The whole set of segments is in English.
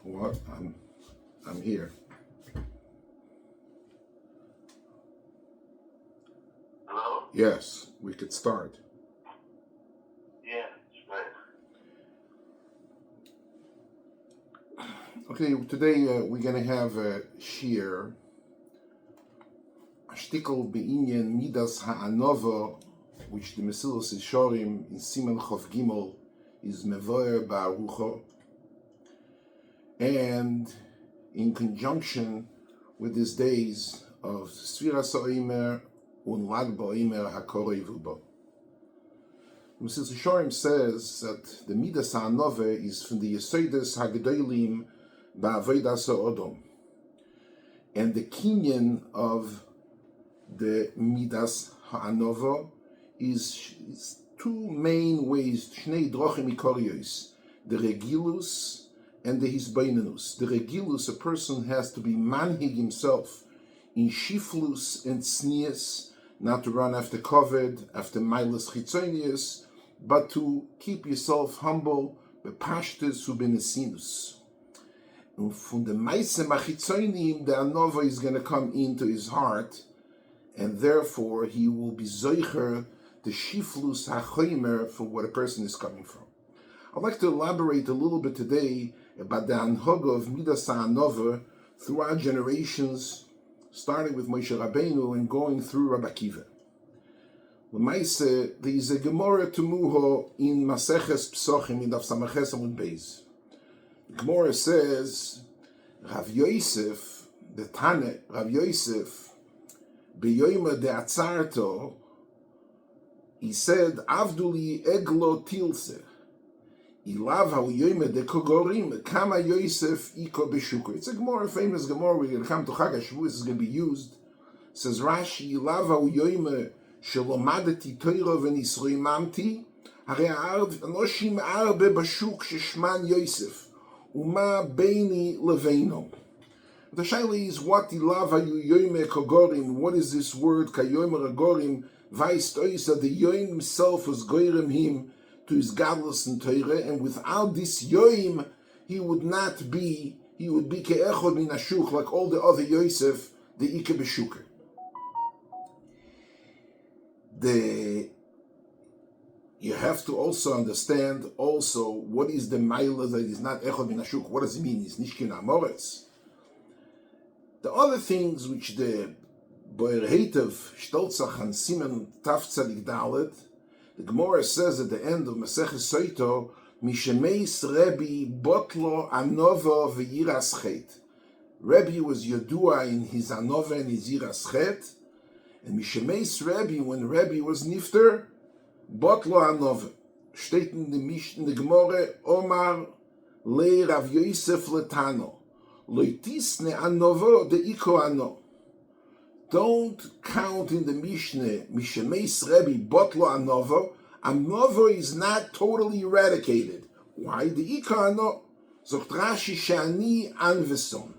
What? I'm here. Hello? Yes, we could start. Yeah, right. Okay, today we're going to have a shiur, a shtickle be'inyan midas ha'anova, which the Mesilas Yesharim in Siman Chof Gimel is mevoer ba'arucho, and in conjunction with these days of Sefiras HaOmer and Lag BaOmer hakorei v'bo. Mesilas Yesharim says that the midas ha'anova is from the yesodot hagdolim ba'avodas ha'odom, and the kinyan of the midas ha'anova is two main ways, shnei drochim ikoriyos, the regilus and the hisbeinenus. The regilus, a person has to be manhig himself in shiflus and tznius, not to run after kavod, after milas chitzonius, but to keep yourself humble, bepashtus ubenesinus. And from the meise machitzonim, the anova is going to come into his heart, and therefore he will be zoicher the shiflus HaOmer for what a person is coming from. I'd like to elaborate a little bit today about the nehagos of midas ha'anova throughout generations, starting with Moshe Rabbeinu and going through Rabbi Akiva. L'maise, there is a Gemara Temuho in Maseches Psochim in Daf Samaches Amud Beis. The Gemara says, Rav Yosef, the Tane, Rav Yosef, beyoyma de atzarto, he said, Avduli eglo tilse. Ilav ha'uyoyma de kogorim, kama Yosef iko b'shuko. It's a Gemara, famous Gemara. We're going to come to Chag HaShavuos. It's going to be used. Says Rashi, Ilav ha'uyoyma shelomadeti Torah v'nisroimamti, הרי אנשים הרבה בשוק ששמן יוסף, ומה ביני לבינו. The shaila is, what ilav ha'uyoyma kogorim? What is this word kayoyma agorim? Vaist oisa, the yoim himself was goyrem him to his godless and Torah, and without this yoim, he would be ke'echod min hashuk, like all the other Yosef, the ike b'shuker. You have to also understand what is the maila that is not echod min hashuk. What does it mean? It's nishkin amoretz. The other things which the Boer Heitev Stolzach and Simen Tafzadik Dalet, the Gemara says at the end of Maseches Soito, Mishemeis Rabi Botlo Anova v'Yiras Chet. Rabi was Yodua in his Anova and his Yiras Chet, and Mishemeis Rabi, when Rabi was Nifter, Botlo Anova. Steht in the Gemara, Omar Le Rav Yosef Letano. Loitisne Anova de Iko Ano. Don't count in the Mishnah, Mishemeis Rabi Botlo Anova. Anova is not totally eradicated. Why? The Iko Ano. Zogt Rashi Shani Anveson.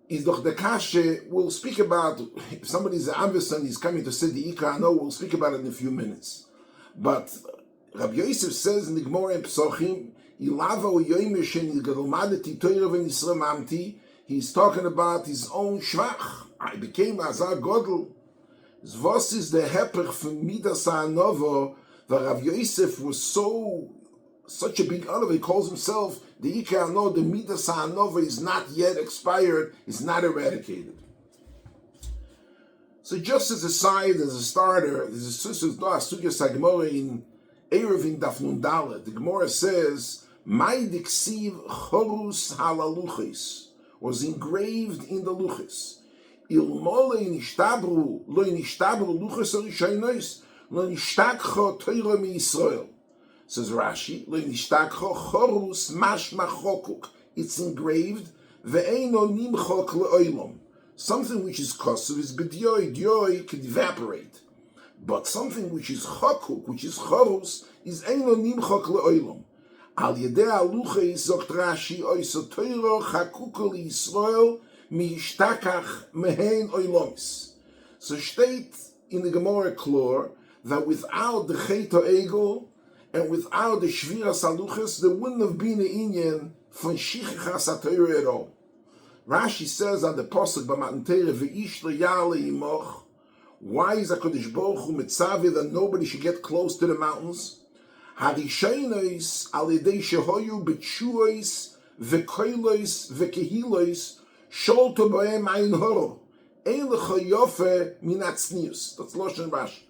Is doch the kashe, we'll speak about, if somebody's an Anveson, he's coming to say the Iko Ano, we'll speak about it in a few minutes. But Rabbi Yosef says in the Gemara in Psochim, he's talking about his own shvach. I became Azar Godel. What is the hepech from midas ha'anova? That Rav Yosef was such a big honor. He calls himself the Ika Ano. The midas ha'anova is not yet expired, is not eradicated. So just as a side, as a starter, there's a sugya Gemara in Erev in Daf Nun Dalet. The Gemara says, "My diksiv chorus halaluchis," was engraved in the luchis. Ilmole nishtabru lo nishtabru luchis arishonos lo nishtakcho Torah mi Yisrael. Says Rashi, lo nishtakcho chorus mashma chokuk. It's engraved ve'eino nimchok le'olam. Something which is kosev is b'dyoy. Dyoy could evaporate, but something which is chokuk, which is chorus, is eino nimchok le'olam. Al yedei aluche zogt Rashi oiso Torah chakuka liYisrael miyishtakach mehen oilomis. So state in the Gemara Klor that without the Chet HaEgel and without the Sefiras HaLuchos, there wouldn't have been an inyan from Shichachas HaTorah at all. Rashi says on the Pasuk b'Matan Torah, V'ish le'yale imoch, why is HaKadosh Baruch Hu mitzavi that nobody should get close to the mountains? Harishaynos al yedei shehoyu b'tshuos v'koilos v'kehilos sholto b'hem ayin horo ein lecha yofe min atznius. That's Lashon Rashi.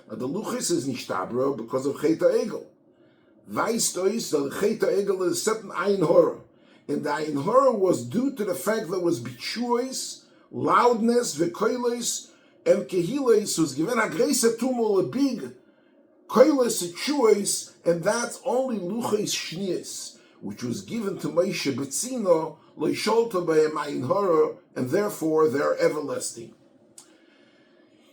Now the luchos is nishtabro because of Chet HaEgel. Weißt ois that Chet HaEgel is certain ayin horo, and the ayin horo was due to the fact that it was b'tshuos, loudness, v'koilos, and kehilos was given a grace tumul, a big koilos chuos, and that's only luchos shnius, which was given to Moshe betzino loisholta b'hem ayin hara, and therefore they're everlasting.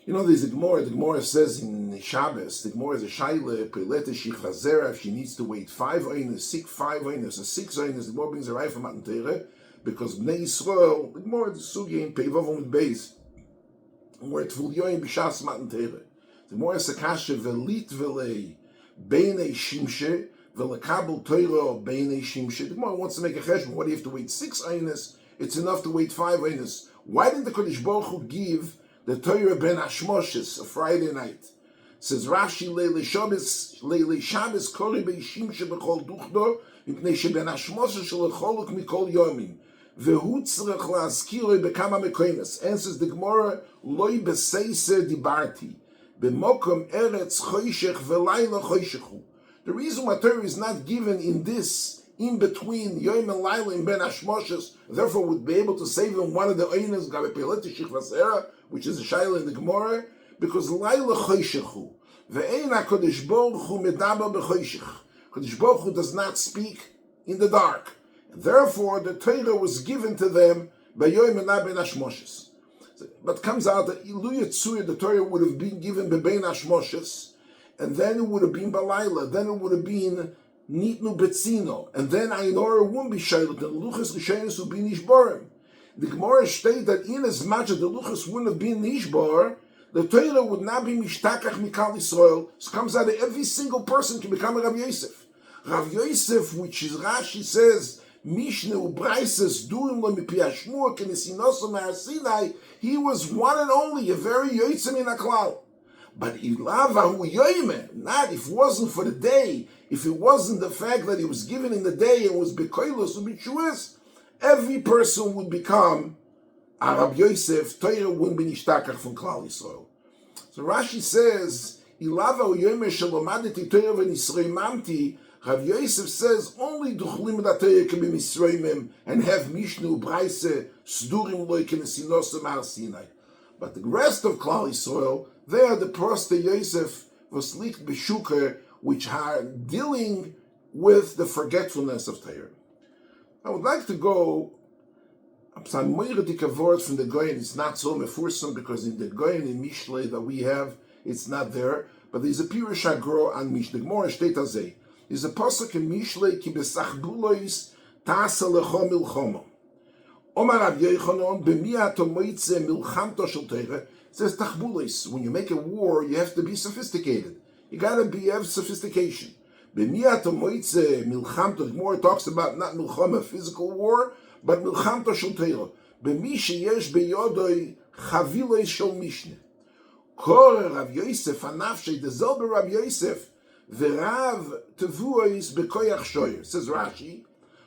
You know, there's a Gemara. The Gemara says in Shabbos, the Gemara is a shaila pelete shichazera. If she needs to wait 5 oinus, 6 oinus, the Gemara brings a right from Matan Torah because Bnei Yisrael. The Gemara is sugi in peivav with beis. Where tvul yoyim b'shas Matan Torah. The more sakasha velit velei beinei shimshe velekabel Torah beinei shimshe. The more wants to make a cheshbon. What do you have to wait 6 einis? It's enough to wait 5 einis. Why didn't the Kodesh Baruch Hu give the Torah ben Hashmoshes a Friday night? Says Rashi leile Shabbos kori beishimshe b'chol duchdo mipnei sheben Hashmoshes shelacholuk mikol yomim. Answers the Gemara, Loi beseise dibarti, b'mokom eretz choshech v'layla choshechu. The reason why Torah is not given in this, in between Yom and Laila in Ben Hashmoshes, therefore would be able to save him one of the Einas, which is a Shaila in the Gemara, because Laila choshechu, ve'ein HaKadosh Baruch Hu medaber b'choshech. HaKadosh Baruch Hu does not speak in the dark. Therefore, the Torah was given to them by Yom and Ben Hashmoshes. But comes out that the Torah would have been given by Ben Hashmoshes, and then it would have been Balayla, then it would have been Nitnu Betzino, and then Ainora wouldn't be Shailut, and Luchas Rishonos would be Nishborim. The Gemara states that in as much as the Luchas wouldn't have been Nishbor, the Torah would not be Mishtakach Mikal Yisrael. So it comes out that every single person can become a Rav Yosef. Rav Yosef, which is Rashi says, Mishne u'braises duim lo mipi hashmur kenesinoso ma'arsinai. He was one and only, a very yotzim in haklal. But ilava hu yoyme, not if it wasn't for the day, if it wasn't the fact that he was given in the day and was bekoilos u'bichuas, every person would become a Rab Yosef. Torah wouldn't be nishtakach from Klal Yisrael. So Rashi says, ilava hu yoyme shalomadeti Torah v'nisrei mamti. Rav Yosef says only duchlim datei can be misroimim and have mishnu braise sdurim loy kenesinosem Har Sinai. But the rest of Klal Yisrael, they are the proste Yosef was licht beshuker, which are dealing with the forgetfulness of Torah. I would like to go some moiridik words from the Goyen. It's not so mefursum because in the Goyen in Mishlei that we have, it's not there. But there's a pirush agro on Mishlei. The Gemara state azay. Is a pasuk in Mishlei ki besachbulois tasa lecho milchomo. Omar Rav Yochanan b'miyat omoitze milchamto shel Torah. Says tachbulois. When you make a war, you have to be sophisticated. You gotta have sophistication. B'miyat omoitze milchamto. The Gemara talks about not milchama, physical war, but milchamto shel Torah. B'mi sheyesh beyodoi chavilois shel mishne. Kor Rav Yosef anafshei dezel b'Rav Yosef. V'rav tevuos bekoyach shoyer. Says Rashi,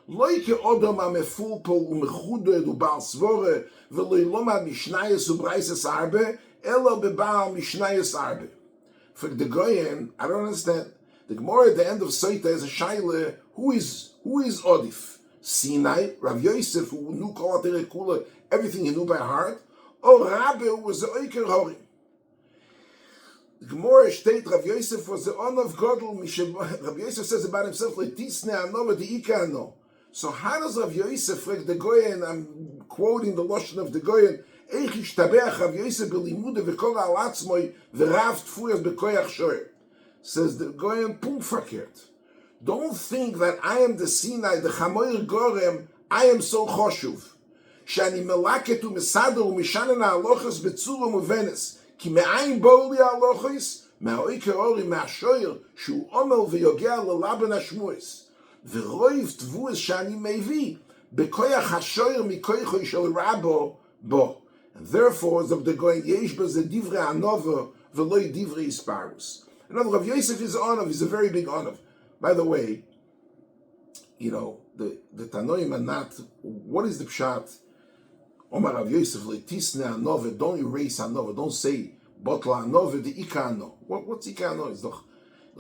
loike odom amefulpol umechuded ubal svore v'loi lomad mishnayos ubraises arbe elo bebal mishnayos arbe. For the Goyen, I don't understand. The Gemara at the end of Soita is a shaila. Who is Odif? Sinai, Rav Yosef, who knew Kol HaTorah Kula, everything he knew by heart, or Rabi, who was the Oiker Horim. The Gemara state Rav Yosef was the honor of Godel. Rav Yosef says about himself, "Letisne anova deika ano." So how does Rav Yosef, like the Goyen? I'm quoting the lashon of the Goyen. Eich ishtabeach Rav Yosef belimude v'kol alatzmoi v'rav tfuyas bekoyach shoyer. Says the Goyen, punkt verkehrt. Don't think that I am the Sinai, the Chamoyer Gorem. I am so choshuv. Shani melaket u'mesader u'mishanen ha'alochas betzura muvenes. Ki me'ayin bo'u li ha'alochos מהאויקר אורי מהשיעור שהוא עומר ויוגע ללבן השמועס, ורויב תבואס שאני מביא בכוח השיעור מכוחו של רבו בו. And therefore, the going yesh b'ze divrei anova v'loi divrei isparus. In other words, Rav Yosef is onav. He's a very big onav. By the way, you know, the Tanoim are not. What is the pshat? Omar Rav Yosef leitisne anova. Don't erase anova. Don't say botla anova the ikano. What's ikano? Is doch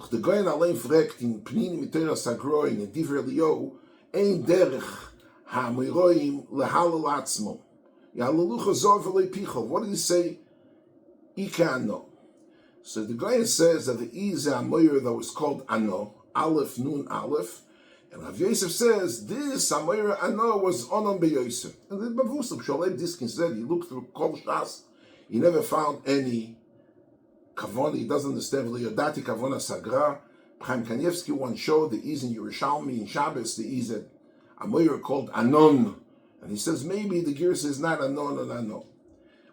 the goyin alein frekt in pnini mitera sagroin in divrei liyo ein derech ha'miroim lehalal atzmo. What did he say? Ikano. So the guy says that the E is a moyer that was called Ano, Aleph, Nun, Aleph. And Rav Yosef says this Amoyer Ano was Onon BeYosef. And the Bavusab Sholem Diskin said he looked through Kol Shas, he never found any Kavon, he doesn't understand Yodati Kavona Sagra. Chaim Kanievsky once showed the E's in Yerushalmi in Shabbos, the E's a moyer called Anon. And he says maybe the Girs is not Anon and Ano.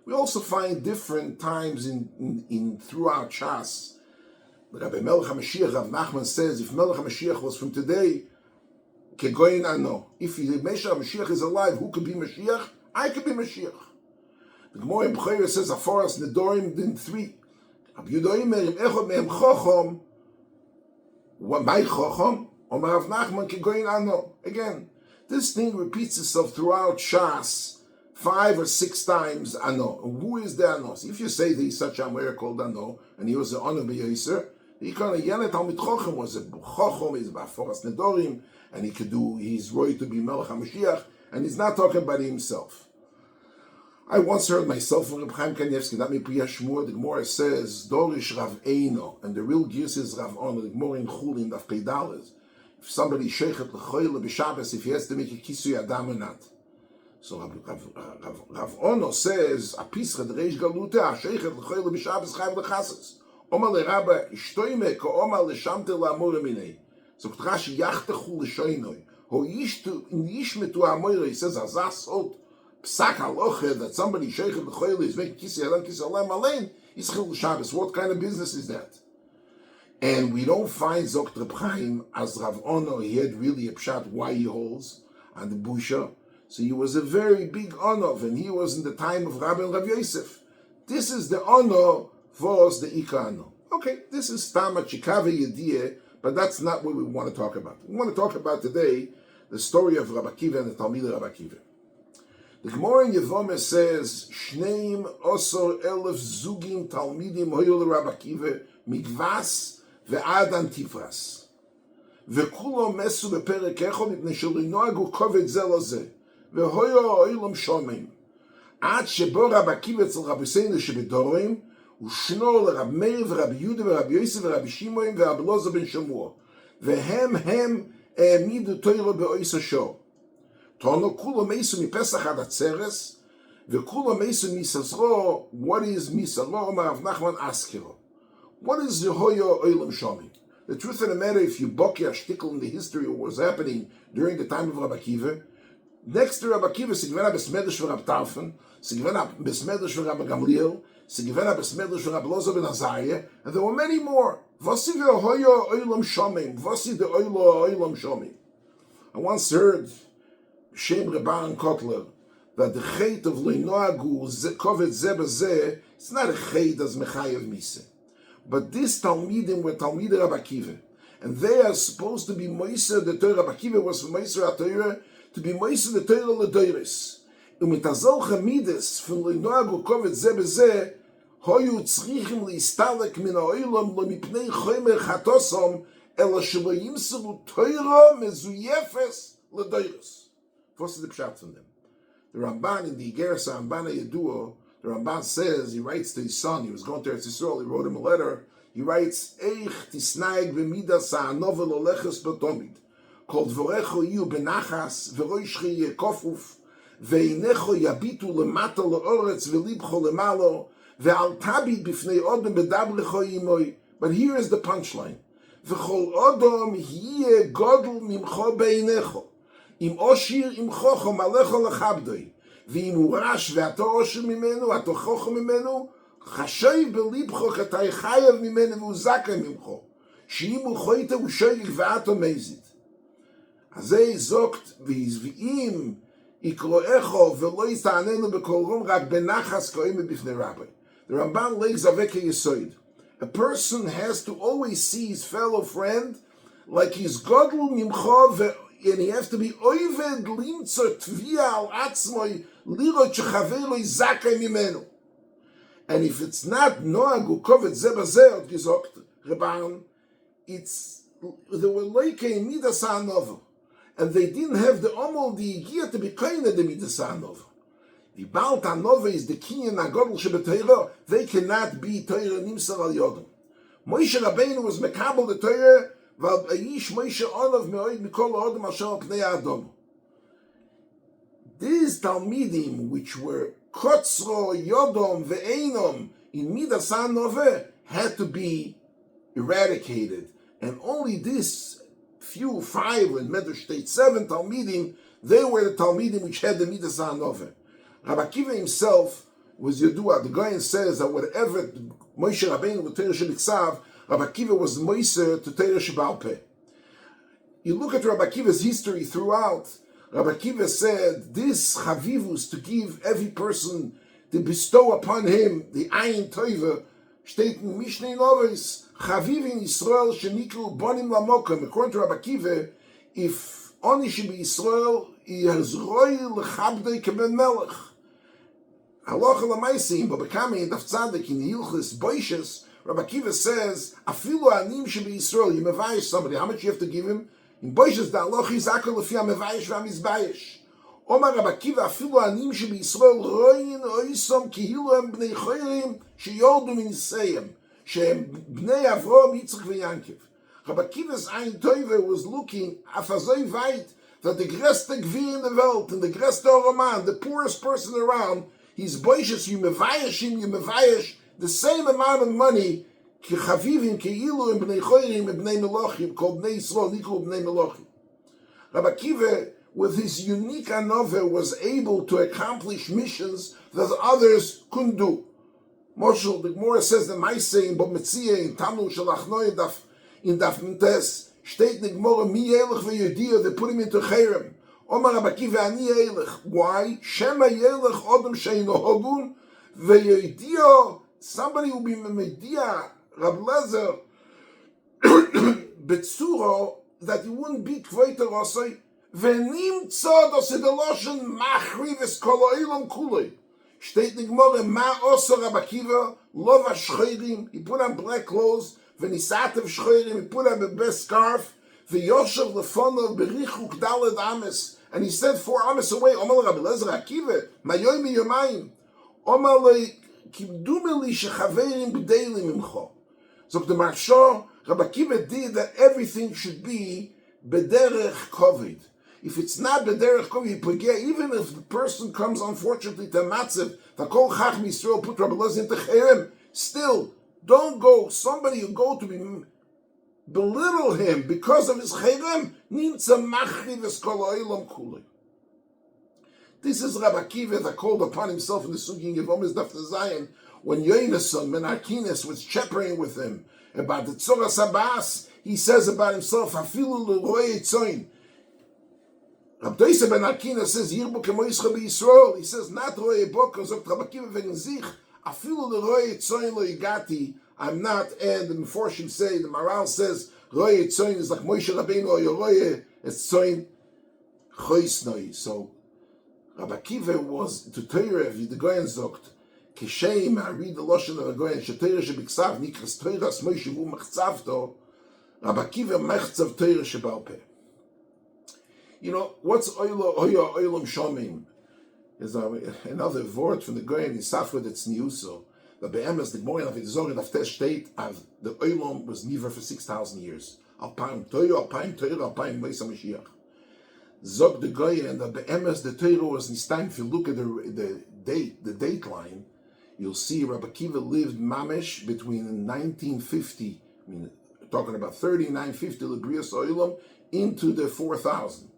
We also find different times in throughout Shas. Rabbi Melech HaMashiach, Rav Nachman says, if Melech HaMashiach was from today, Kegoyin Ano. If Meshach HaMashiach is alive, who could be Mashiach? I could be Mashiach. The Gemara in Bechayra says, Aforas Nedorim din 3. Rabbi Yudoimer, im Echod mehem Chochom, what my Chochom? Omar Rav Nachman, Kegoyin Ano. Again, this thing repeats itself throughout Shas 5 or 6 times. Ano. Who is the Ano? So if you say that he's such a Amoyer called Ano, and he was the Ono B'Yoser, he kind of Yenet Talmid Chochem was a Chochem, he's Ba'aforas Nedorim, and he could do, he's Roy to be Melech HaMashiach, and he's not talking about himself. I once heard myself from Reb Chaim Kanievsky, that may be Shmur, the Gemara says, Dorish Rav Eino, and the real Girs is Rav Ono, the Gemara in Chul in Daf Peidalet. If somebody sheichet l'choyle b'Shabbos, if he has to make a kisui adam or not. So Rav Ono says, a pischa d'reish galute, a sheichet l'choyle b'Shabbos chayv l'chasses. Omar l'Rabba, ishtoime ko omar l'shamte l'amore minei. So k'trashi yachtechu l'shoinoi. Ho yishmetu amoire, he says, azas ot psak haloche, that somebody sheichet l'choyle is making kisui adam, kisui alam alein, yischil l'Shabbos. What kind of business is that? And we don't find Zokt Reb Chaim as Rav Ono, he had really a pshat why he holds on the Busha. So he was a very big Onov, and he was in the time of Rabbi and Rav Yosef. This is the Ono was the Ika Ono. Okay, this is Tama Chikave Yediyeh, but that's not what we want to talk about. We want to talk about today the story of Rabbi Akiva and the Talmid of Rabbi Akiva. The Gemara in Yevomah says, Shneim Osor Elef Zugim Talmidim Hoyol Rabbi Akiva Migvas ועד אנטיפרס. וכולו מסו בפרק אחד מפני שלא נהגו כבוד זה לזה. והיו העולם שומעים. עד שבו רב עקיבא אצל רבי סיינו שבדורים, ושנו לרב מאיר ורבי יהודה ורבי יוסף ורבי שמעון ורבי אלעזר בן שמוע. והם העמידו תורה באויס השור. תונו כולו מסו מפסח עד עצרס, וכולו מסו מססרו, what is מסרו? אומר רב נחמן אסקרו. What is the Hoyo Olam Shomi? The truth of the matter, if you book your shtickle in the history of what was happening during the time of Rabbi Akiva, next to Rabbi Akiva, Sigvena Besmedrash for Rabbi Tarfon, Sigvena Besmedrash for Rabbi Gamliel, Sigvena Besmedrash for Rabbi Lozo ben Azariah, and there were many more. Vasi the Hoyo Olam Shomi, Vasi the Olam Shomi. I once heard Shem Rebaran Kotler that the Chet of Leinoagu Kovet Zebazeh, it's not a Chet as Mechayev Mise. But this Talmidim were Talmid Rabbi Akiva, and they are supposed to be Moiser the Torah. Rabbi Akiva was from Moiser HaTorah to be Moiser the Torah L'Doros. U'mitazol Chamides from Leinoagu Kovet Zeh B'Zeh Hoyu Tzrichim Leistalek Min HaOlam Lo Mipnei Chomer Chatosom Ela Shelo Yimseru Torah Mezuyefes L'Doros. What's the pshat from them? The Ramban in the Igeres HaRambana Yeduo, the Ramban says, he writes to his son, he was going to Eretz Yisrael, he wrote him a letter, he writes, Eich tisnaig b'midas ha'anovel oleches b'tomid, kol dvorecho yiyu benachas, v'roishchi yeh kofuf, ve'inecho yabitu lemata le'oretz, v'libcho lemalo, ve'al tabid b'fnei odom b'dabrecho yimoi. But here is the punchline. V'chol odom yeh godl mimcho be'inecho, im oshir im chochom alecho lechabdoi, ואם הוא רש ואתה עושר ממנו, אתה חוכם ממנו, חשב בליבך כתאי חייב ממנו והוא זכאי ממך, שאם הוא חויטה הוא שויג ואתו מזית. אז זה זוקת ואם יקרואך ולא יתעננו בכל רום רק בנחס קוראים בפני רבי. The Ramban lays avek yesod. A person has to always see his fellow friend like he's godel mimcha, and he has to be oived limtzo tvia al atzmoi lirot shechaver lo zakay mimenu. And if it's not Nehagu kavod ze bazeh gesagt Rabban, it's they were like a midas ha'anova, and they didn't have the omol the yigia to be kind of the midas ha'anova. The Baal Tanova is the Kinyan HaGodol Shebetayra. They cannot be Torah Nimsar Al Yodom. Moshe Rabbeinu was Mekabel the Torah, Val Aish Moshe Olav Me'oid Mikol Odom Asher Al Pnei Adom. These Talmidim, which were Kotzro, Yodom, Ve'einom, in Midas HaNoveh, had to be eradicated. And only this few, 5, in Medrash State 7 Talmidim, they were the Talmidim which had the Midas HaNoveh. Rabbi Akiva himself was Yodua. The Goyen says that whatever Moshe Rabbeinu with Torah Shebiksav, Rabbi Akiva was Moiser to Torah Shebal Peh. You look at Rabbi Akiva's history throughout. Rabbi Akiva said this chavivus to give every person, to bestow upon him the ayin toiva, steht in Mishnei Novis, chaviv in Yisrael shenikru bonim lamokim. According to Rabbi Akiva, if oni should be Yisrael, he has royal lechabdei keben melech. Halacha l'maisim, but becoming in Daf Tzadik in Hilchos Boishes, Rabbi Akiva says, afilu anim should be Yisrael, you mevayish somebody, how much you have to give him? In Boishes, the halacha is akol lefi ha-mevayish v'ha-mizbayish. Omar Rabbi Akiva, afilu anim should be Yisrael, royin oisom kihilu em bnei choyrim, sheyordu min Yisayim, shehem bnei Avrom, Yitzchak v'Yankiv. Rabbi Akiva's Ein Toive was looking, afazoi vayit, that the größte Gvi in the world, and the größte Roman, the poorest person around, he's boishes, you mevayish the same amount of money, ki chavivim, ki ilu, and bnei choyrim, and bnei melochim, called bnei Yisrael, nikul bnei melochim. Rabbi Akiva, with his unique anove, was able to accomplish missions that others couldn't do. Moshel, the Gemara says the Maisei, in Bometzia, in Tamnu Shalachnoi, in Daf Mentes, steht in the Gemara, mi elech ve'yodia, they put him into Cherem. Omar Rabbi Akiva, ani elech. Why? Shema yelech odom sheino hogun ve'yodia, somebody will be media, Rab Lezer, betzuro, that he wouldn't be kvoiter osoi, ve'nimtza dosi deloshen machrives kol ha'olam kulei. Steht in the Gemara, ma oso Rabbi Akiva, lo v'ashchoirim, he put on black clothes, v'nisatev shchoirim, he put on the best scarf, v'yoshev lefonav berichuk daled ames, and he said 4 ames away. Omar Rabbi Lezer Akiva, mayoy mi yomayim, Omar le kimdumeli shechaverim b'deilim imcho. So the Marsha, Rabbi Akiva did that everything should be b'derech kovid. If it's not b'derech kovid, even if the person comes unfortunately to matzev, the kol chacham Yisrael put Rabbi Lezer into cherem, still don't go. Somebody who go to be belittle him because of his cherem, nimtza machriv es kol ha'olam kulei. This is Rabbi Akiva that called upon himself in the Sugin of Omer's Daf Zayin when Yonason Menarkines was chattering with him about the Tzoras Abbas. He says about himself, "Afilu l'roye tzoin." Rabbi Toisa ben Arkina says, "Yirbu kemoischa b'Yisrael." He says, "Not roye boker." Zogt Rabbi Akiva ben Zich, "Afilu l'roye tzoin lo yigati." I'm not, and the Meforshim say, the Maral says, "Roye tzoin" is like Moshe Rabbeinu or Yoroye. It's tzoin choisnoi. So Rabbi Akiva was to Torah, the Goyen zogt, Kishem, I read the Lashon of the Goyen, Shetorah shebiksav, nikras Torah, Moshe vu mechzavto, Rabbi Akiva mechzav Torah shebal peh. You know, what's oilam shomim? Is another word from the Goyen in Safra that's niuso. The be'emes, the Gemara of the Zohar of Tesh state, as the oilam was never for 6,000 years. Alpaim Torah, Alpaim Beis HaMashiach. Zog the Goyen and the be'emes, the Torah was nistan. If you look at the date line, you'll see Rabbi Akiva lived mamish between 1950, I mean, talking about 3950 L'Brias Oilam, into the 4000.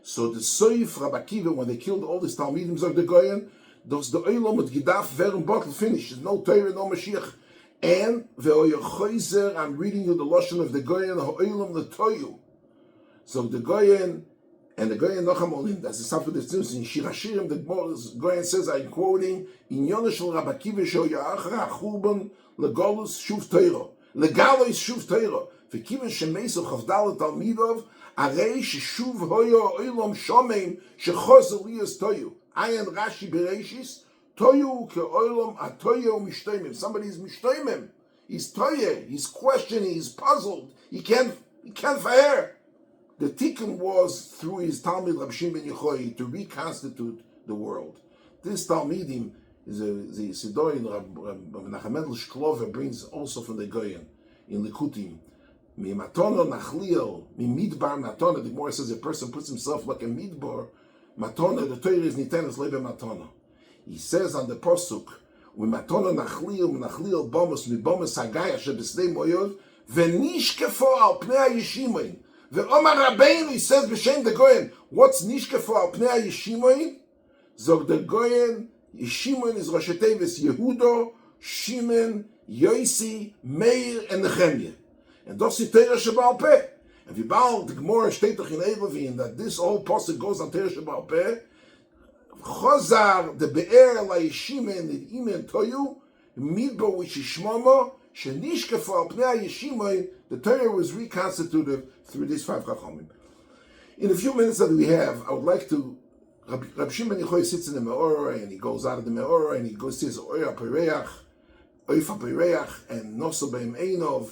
So the Soif Rabbi Akiva, when they killed all these Talmidim, Zog the Goyen, dass der Olam mit Gedaf während Bottle finished. There's no Torah, no Mashiach. And I'm reading you the Lashon of the Goyen, Ha'olam L'toyu. So the Goyen, and the Goyen Nochamolim, that's the stuff of the Tzimtzim. In Shir Hashirim, the Goyen says, I'm quoting, in Yonashal Rabbi Akiva Shel Ya'achra Churban Legolus Shuv Torah. Legalo is Shuv Torah. V'kiven Shemesu Chavdal Talmidov, Arei Sheshuv Hoyo Olam Shomeim Shechozer Liyas Toyu. Ayin Rashi Bereshis, Toyu Ke'olam Atoyo Mishtoimim. Somebody is Mishtoimim. He's Toye. He's questioning. He's puzzled. He can't fire. The tikkun was through his Talmid Rashb'i ben Yochai to reconstitute the world. This Talmidim is the Sidor in Rabbi Nachman Shklova brings also from the Goyen in Likutim. Mi matono nachliel, mi midbar matona. The Gemara says a person puts himself like a midbar. Matona, the Torah is nitenes lebe matona. He says on the posuk, we matona nachliel bomus mi bomus hagaya shebesnei moyov venishkefo al pnei yishimoin. The Omar Rabbeinu, he says b'shem the Goyen, what's nishkefo al pnei yishimoin? Zog the Goyen, Yishimoin is Rosh Tevis Yehudo, Shimon, Yosi, Meir, and Nehemiah. And das ist Torah Shebaal Peh. And wie bald the Gemara steht doch in Eruvin that this whole pasuk goes on Torah Shebaal Peh. Chazar the Be'er la Yishimen the Imen Toyu Midbo which is Shmomo Shenishkefu al Pnei Yishimoin. The Torah was reconstituted through these 5 Chachamim. In a few minutes that we have, I would like to. Rabbi Shimon Yochai sits in the Meorah and he goes out of the Meorah and he goes to his Oifa Pereach and Noso Beim Einov.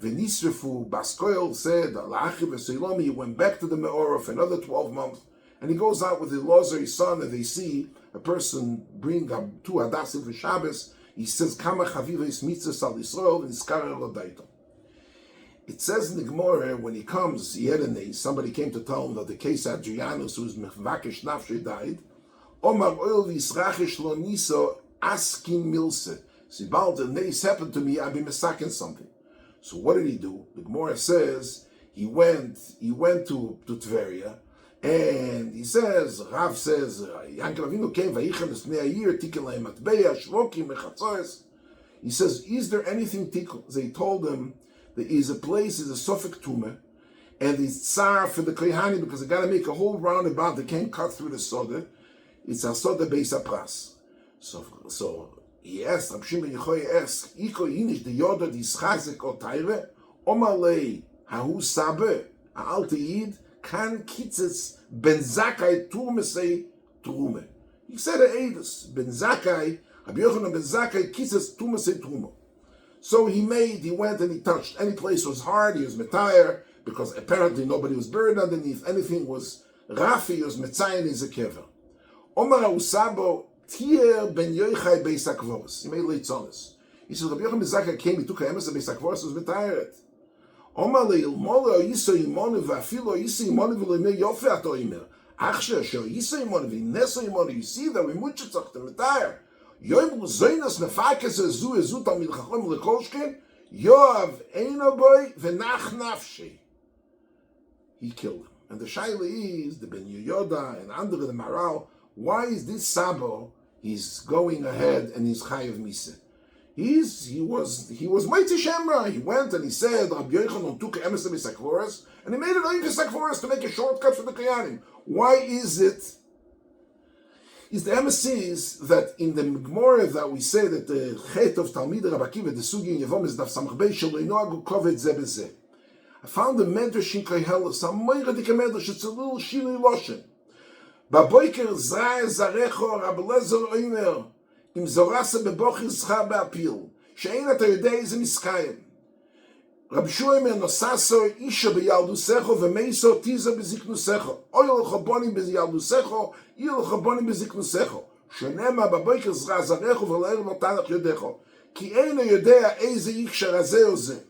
Venisrefu Baskoil said, Akiva Seilomi, he went back to the Meorah for another 12 months, and he goes out with Elazar, his son, and they see a person bring 2 Hadassim for Shabbos. He says, Kama Chaviva is Mitzvah Sal Yisrael, and Iskara Lodaito. It says in the Gemara, when he comes, somebody came to tell him that the Kaiser Adrianus, who was Mechvakesh Nafshe, died. Omar Oil Visrachish Lo Niso Askin Milse. See, Baal, the nays happened to me, I've been misaking something. So what did he do? The Gemara says he went to Tveria, and he says, Rav says, Yankel Avinu came vayichem esnei ayir tikel lahem matbeya shvokim mechatzos. He says, is there anything tikel? They told him there is a place, is a Sofek Tumah, and it's tsar for the Kohanim because they got to make a whole roundabout. They can't cut through the soda. It's a soda beis apras. So he asked, Rabbi Shimon Yochai asked, Iko yinish de yoda di schazek o taire, omalei hahu sabe, ha'alte yid, kan kitzes ben zakai turmesei trume. He said to Eidus, ben zakai, Rabbi Yochanan ben zakai kitzes turmesei trume. So he went and he touched. Any place was hard, he was metayr, because apparently nobody was buried underneath. Anything was rafi, he was metzayin, is a kever. Omar Usabo, Tier ben Yochai beis hakvoros. He made late sonis. He said, Rabbi Yochanan ben Zakkai came, he took a emes beis hakvoros, was metayret. Omar le'ilmole o yiso imonu v'afilo yiso imonu v'le'imei yofe ato imer. Achshe, sho yiso imonu v'neso imonu, you see that we mutchetzach to metayr. Yoim l'zoinas nefakes ezu talmid chacham lekolshken, Yoav eino boy v'nach nafshi. He killed him. And the shaila is, the Ben Yehoyada and under the Maral, why is this Sabo, he's going ahead and he's chayav miseh? He was mighty shemra. He went and he said, Rabbi Yochanan took emes beis hakvoros, and he made it beis hakvoros to make a shortcut for the Kohanim. Why is it? Is the emes is that in the Gemara that we say that the chet of Talmid Rabbi Akiva, the sugi in Yevom is daf samach beis shelo nehagu kavod ze bezeh. I found the medrash in Koheles, some moiradik medrash. It's a little shili loshen. Baboiker zray zarecho Rabbi Lezer Omer im zorasa bebochir zcha beapil she'ein ata yodei ze miskayim. Rabbi Shuamer nosaso isha beyaldusecho v'meiso tiza beziknusecho oyel chabonim beyaldusecho il chabonim beziknusecho shenema baboiker zray zarecho v'le'er notanach yodecho ki ein yodea eize iksha razeh oze.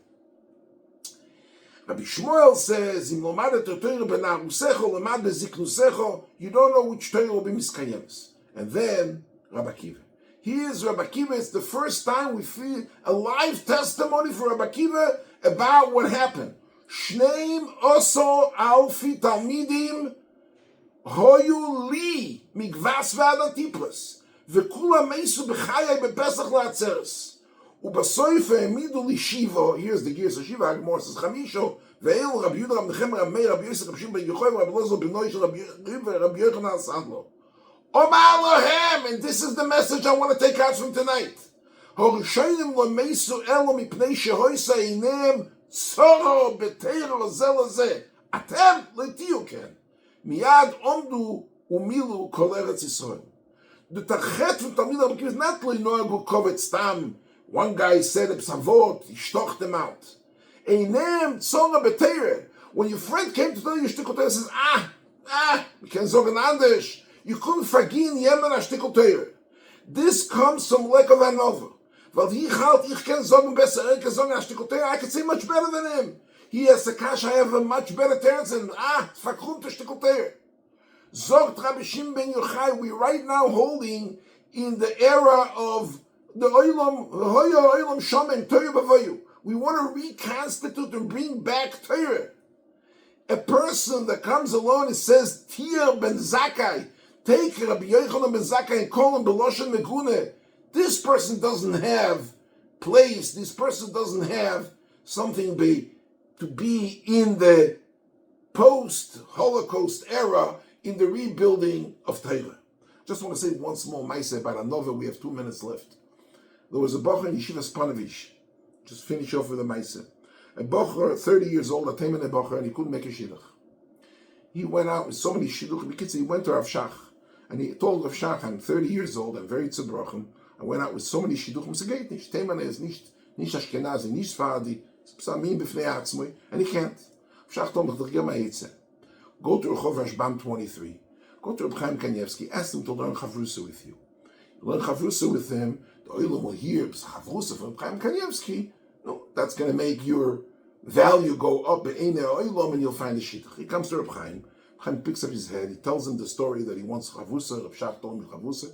Rabbi Shmuel says, "Im lomad et Torah benarusecho, lomad beziknusecho." You don't know which Torah will be miskayemes. And then Rabbi Akiva. Here's Rabbi Akiva. It's the first time we feel a live testimony for Rabbi Akiva about what happened. Shneim oso alfi talmidim hoyu li migvas v'adatiplas וכולם מייסו בחיי בפסח לעצרס. ובסוף העמידו לי שיבו, here's the gears of שיבה, הגמור says, חמישו, ואלו רבי יהודה, רבי נחמיה, רבי מאיר, רבי יוסף, רבי שמעון בר יוחאי, רבי אלעזר בנו של רבי יוחנן הסנדלר. Omar lohem, and this is the message I want to take out from tonight. הראשונים לא מייסו אלו מפני שהויסה עיניהם צורו בתורה לזה לזה. אתם לא תהיו כן. מיד עומדו ומילו כל ארץ ישראל. דתחת ותמיד הרבה כמובן, not לא נהגו כבוד סתם. One guy said, פסבות, ישתוך them out. עיניהם צורו בתורה. When your friend came to tell you shtickle Torah, says, we can sagen anders. You couldn't vergehen jemen a shtickle Torah. This comes from lack of Hanover. Weil ich can sagen besser, can sagen a shtickle Torah, I can say much better than him. He has a cash, I have a much better Torah than him. Verkrumt a shtickle Torah. Zogt Rabbi Shimon ben Yochai, we right now holding in the era of the Olam Shomen, Torah B'Vayu. We want to reconstitute and bring back Torah. A person that comes along and says, Tir ben Zakkai, take Rabbi Yochanan ben Zakkai and call him Beloshen Megune. This person doesn't have place, this person doesn't have something to be in the post-Holocaust era in the rebuilding of Torah. Just want to say one small maaseh about Hanover. We have 2 minutes left. There was a bocher in Yeshiva Spanovich. Just finish off with a maaseh. A bocher, 30 years old, a Taimane bocher, and he couldn't make a shidduch. He went out with so many shidduch. He went to Rav Shach, and he told Rav Shach, I'm 30 years old, I'm very tzibrochim. I went out with so many shidduchim. He said, nicht. Taimane is nicht Ashkenazi, nicht Sfaradi. Psamim b'fnei atzmoi, and he can't. Rav Shach told him, go to Rehov Rashbam 23. Go to Reb Chaim Kanievsky. Ask him to learn Chavrusa with you. You learn Chavrusa with him, the Olam will hear Chavrusa from Reb Chaim Kanievsky. No, that's going to make your value go up, and you'll find the shidduch. He comes to Reb Chaim. Reb Chaim picks up his head. He tells him the story that he wants Chavrusa. Reb Shach told him Chavrusa.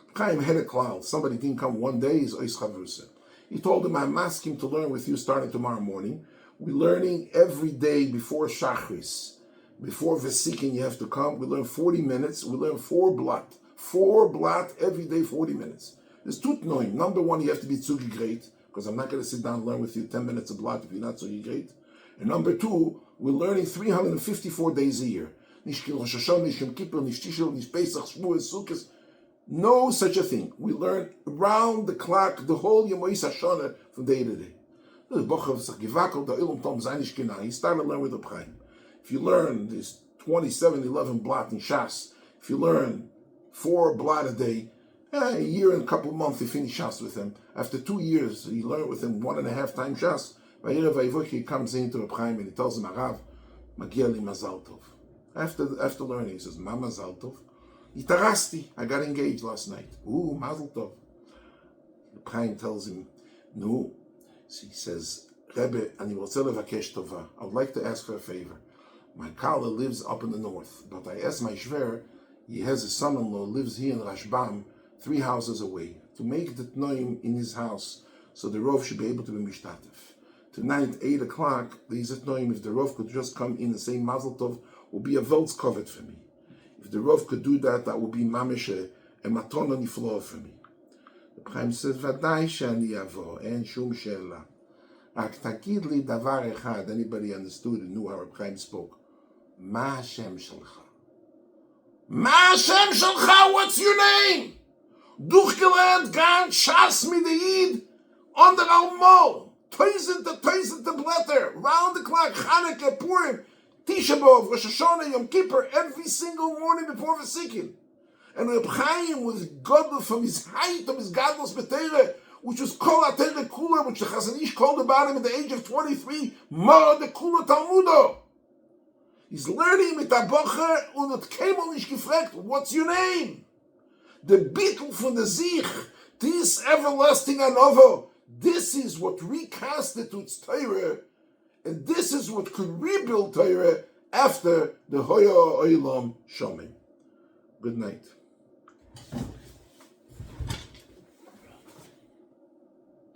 Reb Chaim had a cloud. Somebody didn't come one day. He's Ois Chavrusa. He told him, I'm asking to learn with you starting tomorrow morning. We're learning every day before Shachris. Before Vesikin, you have to come. We learn 40 minutes. We learn 4 blot. 4 blot every day, 40 minutes. There's two tnoim. Number one, you have to be tzugi great, because I'm not going to sit down and learn with you 10 minutes of blot if you're not tzugi great. And number two, we're learning 354 days a year. Nish Rosh Hashanah, Nish Yom Kippur, Nish Tishel, Nish Pesach, Shmuel, Sukkot. No such a thing. We learn round the clock, the whole Yemois Hashanah from day to day. He started to learn with Reb Chaim. If you learn this 27-11 blot in Shas, if you learn 4 blot a day, a year and a couple of months you finish Shas with him. After 2 years, you learn with him 1.5 times Shas. He comes into Reb Chaim and he tells him, Arav, Magia li Mazal Tov. After learning, he says, Ma Mazal Tov? Itarasti, I got engaged last night. Ooh, Mazal Tov. Reb Chaim tells him, no. So he says, Rebbe, ani rotze levakesh tova. I would like to ask for a favor. My Kala lives up in the north, but I asked my shver, he has a son-in-law, lives here in Rashbam, 3 houses away, to make the tnoim in his house, so the Rov should be able to be mishtatif. Tonight, 8 o'clock, there's a tnoim, if the Rov could just come in and say Mazel Tov, would be a Welt's covet for me. If the Rov could do that, that would be mamish a matona nifloa for me. The Chaim says, Vadai shani yavo, en shum she'ela. Ak takid li davar echad, anybody understood and knew how Reb Chaim spoke. Ma Hashem shalcha. Ma Hashem shalcha, what's your name? Durchgelernt gan Shas mit der Yid on der Almo. Tausend the blätter, round the clock, Chanukah, Purim, Tisha B'Av, Rosh Hashanah, Yom Kippur, every single morning before Vesikin. And Reb Chaim was godly from his height of his godless B'Teireh, which was Kol HaTeireh Kula, which the Chazon Ish called about him at the age of 23, Ma de Kula Talmudo. He's learning mit der Bocher und hat keinmal nicht gefragt, what's your name? The Bittul from the Zich, this everlasting Hanover, this is what reconstitutes Torah, and this is what could rebuild Torah after the Hoya Olam Shomen. Good night.